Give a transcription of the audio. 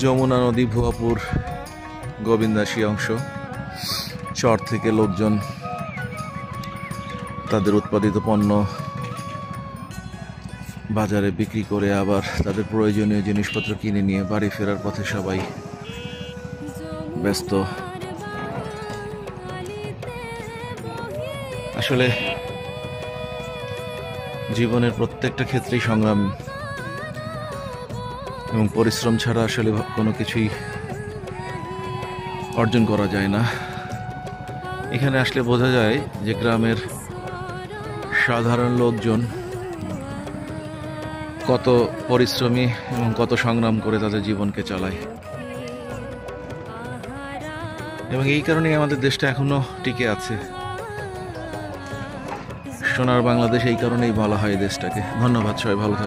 যমুনা নদী ভুয়াপুর গোবিন্দাসী অংশ চর থেকে লোকজন তাদের উৎপাদিত পণ্য বাজারে বিক্রি করে আবার তাদের প্রয়োজনীয় জিনিসপত্র কিনে নিয়ে বাড়ি ফেরার পথে সবাই ব্যস্ত। আসলে জীবনের প্রত্যেকটা ক্ষেত্রেই সংগ্রাম এবং পরিশ্রম ছাড়া আসলে কোনো কিছুই অর্জন করা যায় না। এখানে আসলে বোঝা যায় যে গ্রামের সাধারণ লোকজন কত পরিশ্রমী এবং কত সংগ্রাম করে তাদের জীবনকে চালায়, এবং এই কারণেই আমাদের দেশটা এখনো টিকে আছে। সোনার বাংলাদেশ এই কারণেই বলা হয় দেশটাকে। ধন্যবাদ, সবাই ভালো থাকুন।